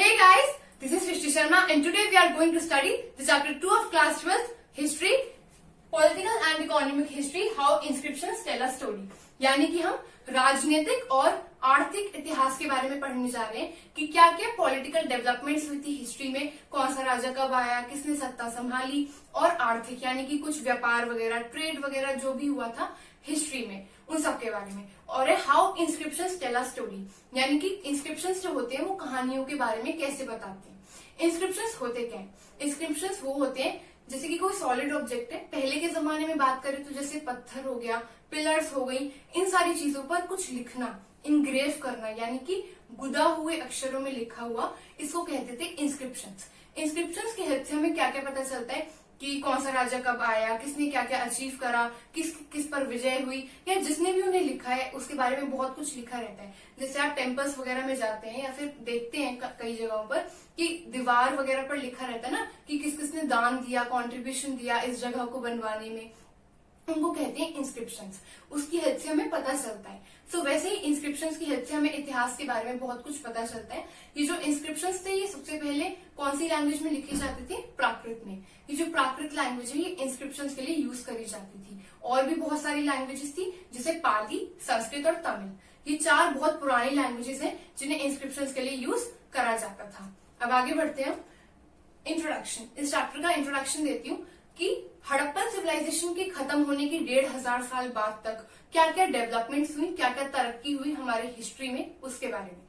Hey guys, this is Srishti Sharma and today we are going to study the chapter 2 of class 12 history, political and economic history, how inscriptions tell a story। यानी कि हम राजनीतिक और आर्थिक इतिहास के बारे में पढ़ने जा रहे हैं कि क्या क्या पॉलिटिकल डेवलपमेंट्स हुई थी हिस्ट्री में, कौन सा राजा कब आया, किसने सत्ता संभाली, और आर्थिक यानी कि कुछ व्यापार वगैरह, ट्रेड वगैरह जो भी हुआ था हिस्ट्री में, उन सब के बारे में। और है how inscriptions tell a story, यानी कि इंस्क्रिप्शंस जो होते हैं वो कहानियों के बारे में कैसे बताते हैं। इंस्क्रिप्शंस होते क्या है? इंस्क्रिप्शंस वो होते हैं जैसे कि कोई सॉलिड ऑब्जेक्ट है, पहले के जमाने में बात करें तो जैसे पत्थर हो गया, पिलर्स हो गई, इन सारी चीजों पर कुछ लिखना, इनग्रेव करना, यानी कि गुदा हुए अक्षरों में लिखा हुआ, इसको कहते थे इंस्क्रिप्शंस। इंस्क्रिप्शंस की हेल्प से हमें क्या क्या पता चलता है कि कौन सा राजा कब आया, किसने क्या क्या अचीव करा, किस पर विजय हुई, या जिसने भी उन्हें लिखा है उसके बारे में बहुत कुछ लिखा रहता है। जैसे आप टेम्पल्स वगैरह में जाते हैं या फिर देखते हैं कई जगहों पर कि दीवार वगैरह पर लिखा रहता है ना कि किस किसने दान दिया, कॉन्ट्रीब्यूशन दिया इस जगह को बनवाने में, उनको कहते हैं इंस्क्रिप्शंस। उसकी हेल्प से हमें पता चलता है। सो वैसे ही इंस्क्रिप्शंस की हेल्प से हमें इतिहास के बारे में बहुत कुछ पता चलता है। ये जो इंस्क्रिप्शंस थे ये सबसे पहले कौन सी लैंग्वेज में लिखे जाते थे? प्राकृत में। ये जो प्राकृत लैंग्वेज है ये इंस्क्रिप्शंस के लिए यूज करी जाती थी। और भी बहुत सारी लैंग्वेजेस थी जैसे पाली, संस्कृत और तमिल। ये चार बहुत पुरानी लैंग्वेजेस हैं जिन्हें इंस्क्रिप्शंस के लिए यूज करा जाता था। अब आगे बढ़ते हैं। इंट्रोडक्शन, इस चैप्टर का इंट्रोडक्शन देती हूँ कि हड़प्पन सिविलाइजेशन के खत्म होने के 1500 साल बाद तक क्या क्या डेवलपमेंट्स हुई, क्या क्या तरक्की हुई हमारे हिस्ट्री में, उसके बारे में।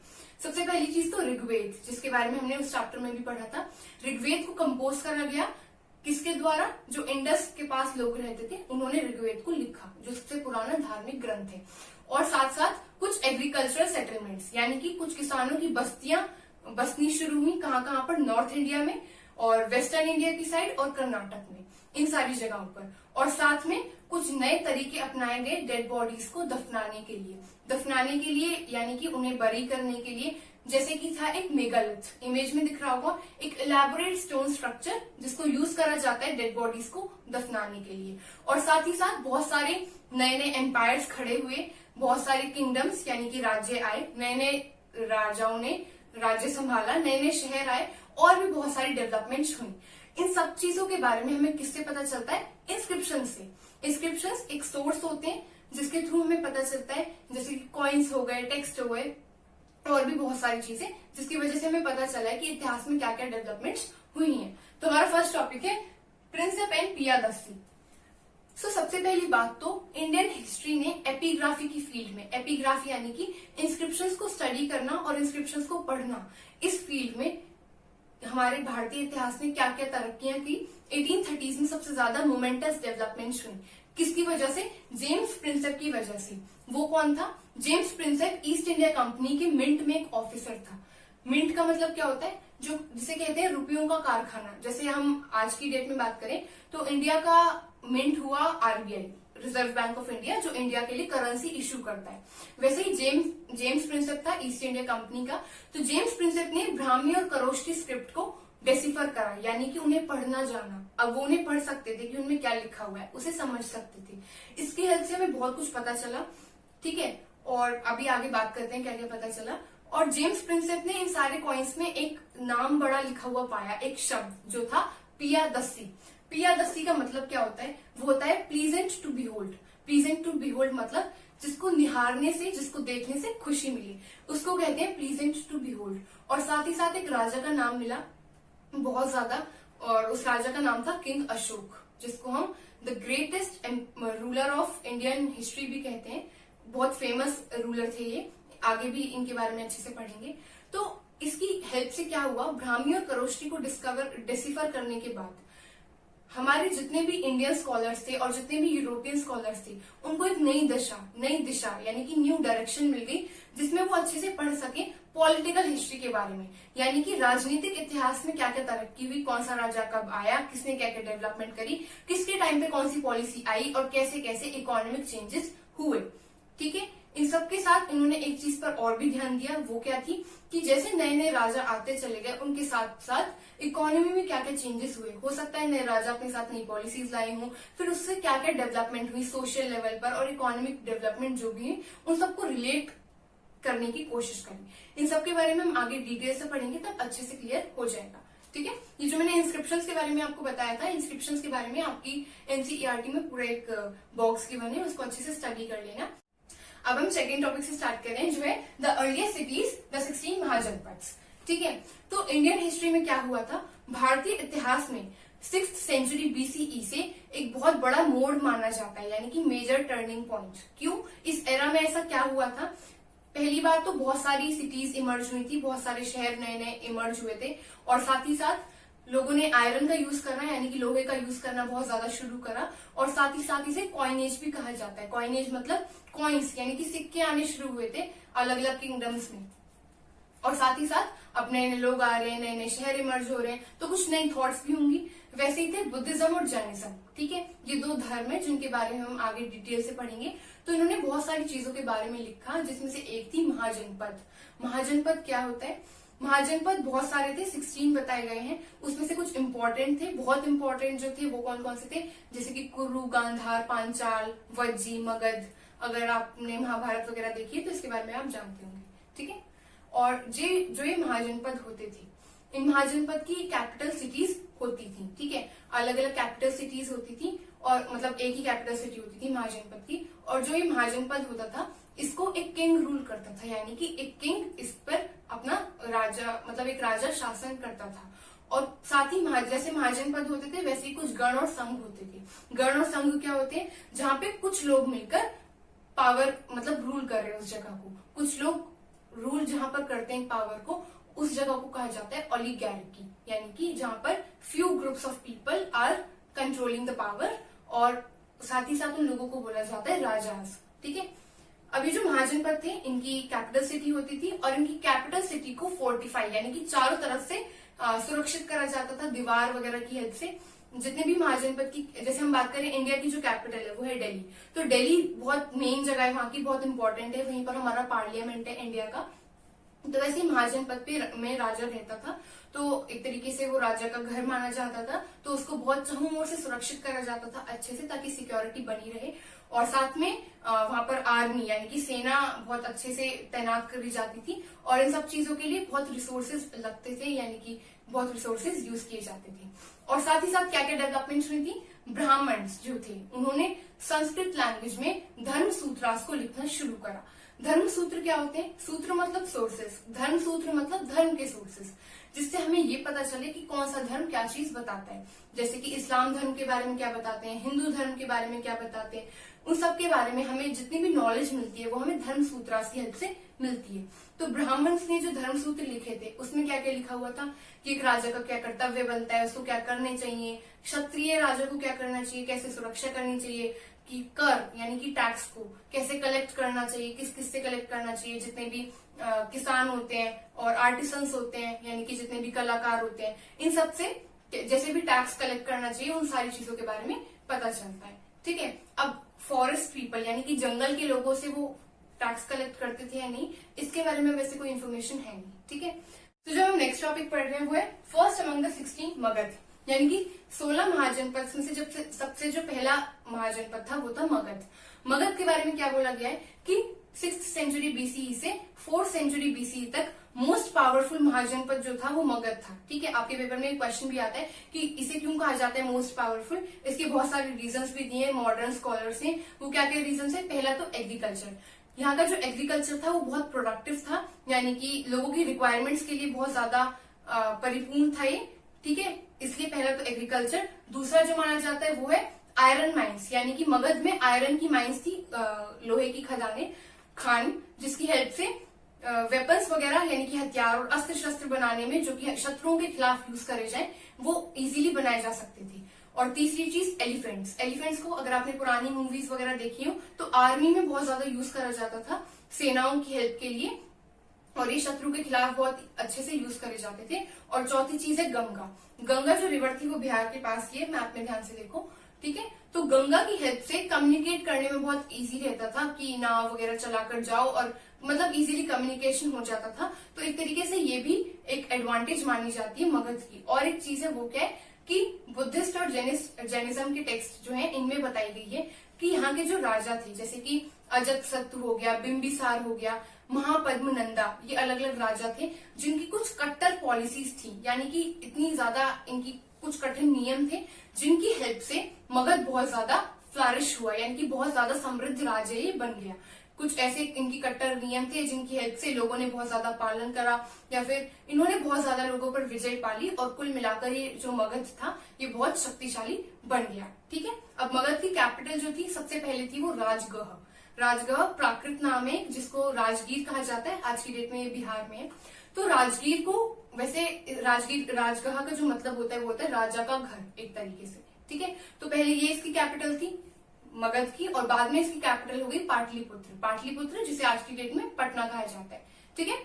सबसे पहली चीज तो ऋग्वेद, जिसके बारे में हमने उस चैप्टर में भी पढ़ा था। ऋग्वेद को कंपोज करा गया किसके द्वारा? जो इंडस के पास लोग रहते थे उन्होंने ऋग्वेद को लिखा, जो सबसे पुराना धार्मिक ग्रंथ है। और साथ साथ कुछ एग्रीकल्चरल सेटलमेंट्स, यानी कि कुछ किसानों की बस्तियां बसनी शुरू हुई। कहाँ पर? नॉर्थ इंडिया में और वेस्टर्न इंडिया की साइड और कर्नाटक में, इन सारी जगहों पर। और साथ में कुछ नए तरीके अपनाए गए डेड बॉडीज को दफनाने के लिए यानी कि उन्हें बरी करने के लिए। जैसे कि था एक मेगालिथ, इमेज में दिख रहा होगा, एक इलेबोरेट स्टोन स्ट्रक्चर जिसको यूज करा जाता है डेड बॉडीज को दफनाने के लिए। और साथ ही साथ बहुत सारे नए नए एम्पायर्स खड़े हुए, बहुत सारे किंगडम्स यानी कि राज्य आए, नए नए राजाओं ने राज्य संभाला, नए नए शहर आए, और भी बहुत सारी डेवलपमेंट्स हुई। इन सब चीजों के बारे में हमें किससे पता चलता है? इंस्क्रिप्शन से। इंस्क्रिप्शंस एक सोर्स होते हैं जिसके थ्रू हमें पता चलता है, जैसे कि कॉइन्स हो गए, टेक्स्ट हो गए, और भी बहुत सारी चीजें जिसकी वजह से हमें पता चला है कि इतिहास में क्या क्या डेवलपमेंट्स हुई हैं। तो हमारा फर्स्ट टॉपिक है प्रिंसेप एंड पियादसी। सो सबसे पहली बात तो इंडियन हिस्ट्री ने एपिग्राफी की फील्ड में, एपिग्राफी यानी कि इंस्क्रिप्शंस को स्टडी करना और इंस्क्रिप्शंस को पढ़ना, इस फील्ड में हमारे भारतीय इतिहास ने क्या क्या तरक्कियां की। 1830s में सबसे ज्यादा मोमेंटस डेवलपमेंट हुई। किसकी वजह से? जेम्स प्रिंसेप की वजह से। वो कौन था? James Prinsep east India company के मिंट में एक ऑफिसर था। मिंट का मतलब क्या होता है? जो जिसे कहते हैं रुपयों का कारखाना। जैसे हम आज की डेट में बात करें तो इंडिया का मिंट हुआ RBI, reserve bank of India, जो इंडिया के लिए करेंसी इश्यू करता है। वैसे ही जेम्स प्रिंसेप था ईस्ट इंडिया कंपनी का। तो जेम्स प्रिंसेप ने ब्राह्मी और करोष्टी स्क्रिप्ट को डेसिफर करा, यानी कि उन्हें पढ़ना जाना। अब वो उन्हें पढ़ सकते थे कि उनमें क्या लिखा हुआ है, उसे समझ सकते थे। इसकी हेल्प से हमें बहुत कुछ पता चला, ठीक है। और अभी आगे बात करते हैं क्या क्या पता चला। और जेम्स प्रिंसेप ने इन सारे कॉइन्स में एक नाम बड़ा लिखा हुआ पाया, एक शब्द जो था पियादसी। पियादसी का मतलब क्या होता है? वो होता है pleasant to behold. Pleasant to behold मतलब जिसको निहारने से, जिसको देखने से खुशी मिली, उसको कहते हैं प्लीजेंट टू बिहोल्ड। और साथ ही साथ एक राजा का नाम मिला बहुत ज्यादा, और उस राजा का नाम था किंग अशोक, जिसको हम the greatest ruler of Indian history भी कहते हैं। बहुत फेमस रूलर थे ये, आगे भी इनके बारे में अच्छे से पढ़ेंगे। तो इसकी हेल्प से क्या हुआ? ब्राह्मी और करोष्टी को डेसिफर करने के बाद हमारे जितने भी इंडियन स्कॉलर्स थे और जितने भी यूरोपियन स्कॉलर्स थे, उनको एक नई दिशा यानी कि न्यू डायरेक्शन मिल गई, जिसमें वो अच्छे से पढ़ सके पॉलिटिकल हिस्ट्री के बारे में, यानी कि राजनीतिक इतिहास में क्या क्या तरक्की हुई, कौन सा राजा कब आया, किसने क्या क्या डेवलपमेंट करी, किसके टाइम पे कौन सी पॉलिसी आई, और कैसे कैसे इकोनॉमिक चेंजेस हुए, ठीक है। इन सबके साथ इन्होंने एक चीज पर और भी ध्यान दिया, वो क्या थी कि जैसे नए नए राजा आते चले गए, उनके साथ साथ इकोनॉमी में क्या क्या चेंजेस हुए। हो सकता है नए राजा अपने साथ नई पॉलिसीज लाए हों, फिर उससे क्या क्या डेवलपमेंट हुई सोशल लेवल पर और इकोनॉमिक डेवलपमेंट जो भी है, उन सबको रिलेट करने की कोशिश करी। इन सब के बारे में हम आगे डिटेल से पढ़ेंगे, तब अच्छे से क्लियर हो जाएगा। ठीक है, ये जो मैंने इंस्क्रिप्शंस के बारे में आपको बताया था, इंस्क्रिप्शंस के बारे में आपकी एनसीईआरटी में पूरा एक बॉक्स गिवन है, उसको अच्छे से स्टडी कर लेना। अब हम सेकेंड टॉपिक से स्टार्ट कर रहे हैं, जो है the earliest cities, the 16 mahajanapadas. ठीक है, तो इंडियन हिस्ट्री में क्या हुआ था, भारतीय इतिहास में 6th सेंचुरी बीसीई से एक बहुत बड़ा मोड़ माना जाता है, यानी कि मेजर टर्निंग पॉइंट। क्यों, इस एरा में ऐसा क्या हुआ था, पहली बार तो बहुत सारी सिटीज इमर्ज हुई थी, बहुत सारे शहर नए नए इमर्ज हुए थे, और साथ ही साथ लोगों ने आयरन का यूज करना, यानी कि लोहे का यूज करना बहुत ज्यादा शुरू करा, और साथ ही इसे कॉइनेज भी कहा जाता है। कॉइनेज मतलब कॉइन्स, यानी कि सिक्के आने शुरू हुए थे अलग अलग किंगडम्स में, और साथ ही साथ अपने नए लोग आ रहे हैं, नए नए शहर इमर्ज हो रहे हैं, तो कुछ नई थॉट्स भी होंगी। वैसे ही थे बुद्धिज्म और जैनिज्म। ठीक है, ये दो धर्म है जिनके बारे में हम आगे डिटेल से पढ़ेंगे। तो इन्होंने बहुत सारी चीजों के बारे में लिखा, जिसमें से एक थी महाजनपद। महाजनपद क्या होता है, महाजनपद बहुत सारे थे, 16 बताए गए हैं, उसमें से कुछ इंपॉर्टेंट थे। बहुत इंपॉर्टेंट जो थे वो कौन कौन से थे, जैसे कि कुरु, गांधार, पांचाल, वज्जी, मगध। अगर आपने महाभारत वगैरह देखी है तो इसके बारे में आप जानते होंगे। ठीक है, और जो ये महाजनपद होते थे, इन महाजनपद की कैपिटल सिटीज होती थी। ठीक है, अलग अलग कैपिटल सिटीज होती थी, और मतलब एक ही कैपिटल सिटी होती थी महाजनपद की। और जो ये महाजनपद होता था, इसको एक किंग रूल करता था, यानी कि एक किंग इस पर अपना राजा, मतलब एक राजा शासन करता था। और साथ ही जैसे महाजनपद होते थे, वैसे ही कुछ गण और संघ होते थे। गण और संघ क्या होते हैं, जहाँ पे कुछ लोग मिलकर पावर मतलब रूल कर रहे हैं उस जगह को। कुछ लोग रूल जहां पर करते हैं पावर को, उस जगह को कहा जाता है ओलिगार्की, यानी कि जहां पर few groups of people are controlling the power, और साथ ही साथ उन लोगों को बोला जाता है राजाज। ठीक है, अभी जो महाजनपद थे, इनकी कैपिटल सिटी होती थी, और इनकी कैपिटल सिटी को फोर्टिफाई, यानी कि चारों तरफ से सुरक्षित करा जाता था दीवार वगैरह की हेल्प से। जितने भी महाजनपद की, जैसे हम बात करें इंडिया की जो कैपिटल है वो है दिल्ली, तो दिल्ली बहुत मेन जगह है, वहां की बहुत इंपॉर्टेंट है, वहीं पर हमारा पार्लियामेंट है इंडिया का। तो वैसे ही महाजनपद में राजा रहता था, तो एक तरीके से वो राजा का घर माना जाता था, तो उसको बहुत चहुं ओर से सुरक्षित करा जाता था अच्छे से, ताकि सिक्योरिटी बनी रहे। और साथ में वहां पर आर्मी, यानी कि सेना बहुत अच्छे से तैनात करी जाती थी, और इन सब चीजों के लिए बहुत रिसोर्सेज लगते थे, यानी कि बहुत रिसोर्सेज यूज किए जाते थे। और साथ ही साथ क्या क्या डेवलपमेंट हुई थी, ब्राह्मण्स जो थे उन्होंने संस्कृत लैंग्वेज में धर्म सूत्रास को लिखना शुरू करा। धर्म सूत्र क्या होते हैं, सूत्र मतलब सोर्सेस, धर्म सूत्र मतलब धर्म के सोर्सेस, जिससे हमें ये पता चले कि कौन सा धर्म क्या चीज बताता है। जैसे कि इस्लाम धर्म के बारे में क्या बताते हैं, हिंदू धर्म के बारे में क्या बताते हैं, उन सब के बारे में हमें जितनी भी नॉलेज मिलती है वो हमें धर्म सूत्रास की हेल्प से मिलती है। तो ब्राह्मण्स ने जो धर्म सूत्र लिखे थे, उसमें क्या क्या लिखा हुआ था कि एक राजा का क्या कर्तव्य बनता है, उसको क्या करने चाहिए, क्षत्रिय राजा को क्या करना चाहिए, कैसे सुरक्षा करनी चाहिए, कि कर यानी कि टैक्स को कैसे कलेक्ट करना चाहिए, किस किस से कलेक्ट करना चाहिए, जितने भी किसान होते हैं और आर्टिसंस होते हैं, यानी कि जितने भी कलाकार होते हैं, इन सब से जैसे भी टैक्स कलेक्ट करना चाहिए, उन सारी चीजों के बारे में पता चलता है। ठीक है, अब फॉरेस्ट पीपल यानी कि जंगल के लोगों से वो टैक्स कलेक्ट करते थे या नहीं, इसके बारे में वैसे कोई इन्फॉर्मेशन है नहीं। ठीक है, तो जो हम नेक्स्ट टॉपिक पढ़ रहे हैं वो है फर्स्ट अमंग द 16 मगध, यानी कि 16 महाजनपद में से सबसे जो पहला महाजनपद था वो था मगध। मगध के बारे में क्या बोला गया है कि 6th सेंचुरी बीसीई से 4th सेंचुरी बीसीई तक मोस्ट पावरफुल महाजनपद जो था वो मगध था। ठीक है, आपके पेपर में एक क्वेश्चन भी आता है कि इसे क्यों कहा जाता है मोस्ट पावरफुल, इसके बहुत सारे रीजंस भी दिए मॉडर्न स्कॉलर्स ने। वो क्या क्या रीजंस है, पहला तो एग्रीकल्चर, यहाँ का जो एग्रीकल्चर था वो बहुत प्रोडक्टिव था, यानी कि लोगों की रिक्वायरमेंट्स के लिए बहुत ज्यादा परिपूर्ण था ये। ठीक है, इसलिए पहला तो एग्रीकल्चर। दूसरा जो माना जाता है वो है आयरन माइंस, यानी कि मगध में आयरन की माइंस थी, लोहे की खान, जिसकी हेल्प से वेपन्स वगैरह यानी कि हथियार और अस्त्र शस्त्र बनाने में जो कि शत्रुओं के खिलाफ यूज करे जाए वो इजीली बनाए जा सकते थे। और तीसरी चीज एलिफेंट्स को अगर आपने पुरानी मूवीज वगैरह देखी हो तो आर्मी में बहुत ज्यादा यूज करा जाता था सेनाओं की हेल्प के लिए, और ये शत्रु के खिलाफ बहुत अच्छे से यूज करे जाते थे। और चौथी चीज है गंगा जो रिवर थी वो बिहार के पास ही है, मैप में ध्यान से देखो। ठीक है, तो गंगा की हेल्प से कम्युनिकेट करने में बहुत इजी रहता था कि नाव वगैरह चलाकर जाओ और मतलब इजीली कम्युनिकेशन हो जाता था। तो एक तरीके से ये भी एक एडवांटेज मानी जाती है मगध की। और एक चीज है वो क्या है कि बुद्धिस्ट और जैनिज्म के टेक्स्ट जो है इनमें बताई गई है कि यहाँ के जो राजा थे, जैसे कि अजातशत्रु हो गया, बिंबिसार हो गया, महापद्मनंदा, ये अलग अलग राजा थे जिनकी कुछ कट्टर पॉलिसीज थी, यानी कि इतनी ज्यादा इनकी कुछ कठिन नियम थे जिनकी हेल्प से मगध बहुत ज्यादा फ्लरिश हुआ, यानी कि बहुत ज्यादा समृद्ध राज्य ये बन गया। कुछ ऐसे इनकी कट्टर नियम थे जिनकी हेल्प से लोगों ने बहुत ज्यादा पालन करा, या फिर इन्होंने बहुत ज्यादा लोगों पर विजय पाली, और कुल मिलाकर ये जो मगध था ये बहुत शक्तिशाली बन गया। ठीक है, अब मगध की कैपिटल जो थी सबसे पहले थी वो राजगृह। राजगृह प्राकृत नाम है जिसको राजगीर कहा जाता है, आज की डेट में ये बिहार में है। तो राजगीर को, वैसे राजगृह का जो मतलब होता है वो होता है राजा का घर एक तरीके से। ठीक है, तो पहले ये इसकी कैपिटल थी मगध की, और बाद में इसकी कैपिटल हो गई पाटलिपुत्र। पाटलिपुत्र जिसे आज की डेट में पटना कहा जाता है। ठीक है,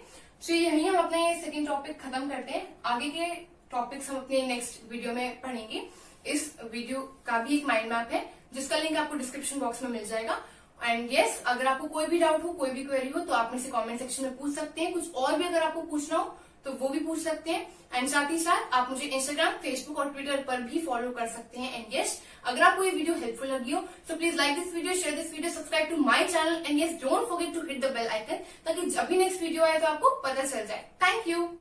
तो यही हम अपने सेकंड टॉपिक खत्म करते हैं। आगे के टॉपिक्स हम अपने नेक्स्ट वीडियो में पढ़ेंगे। इस वीडियो का भी एक माइंड मैप है जिसका लिंक आपको डिस्क्रिप्शन बॉक्स में मिल जाएगा। एंड यस, अगर आपको कोई भी डाउट हो, कोई भी क्वेरी हो तो आप मुझसे कमेंट सेक्शन में पूछ सकते हैं। कुछ और भी अगर आपको पूछना हो तो वो भी पूछ सकते हैं। एंड साथ ही साथ आप मुझे इंस्टाग्राम, फेसबुक और ट्विटर पर भी फॉलो कर सकते हैं। एंड यस, अगर आपको ये वीडियो हेल्पफुल लगी हो तो please like this video, share this video, subscribe to my channel, and yes don't forget to hit the bell icon ताकि जब भी नेक्स्ट वीडियो आए तो आपको पता चल जाए। Thank you.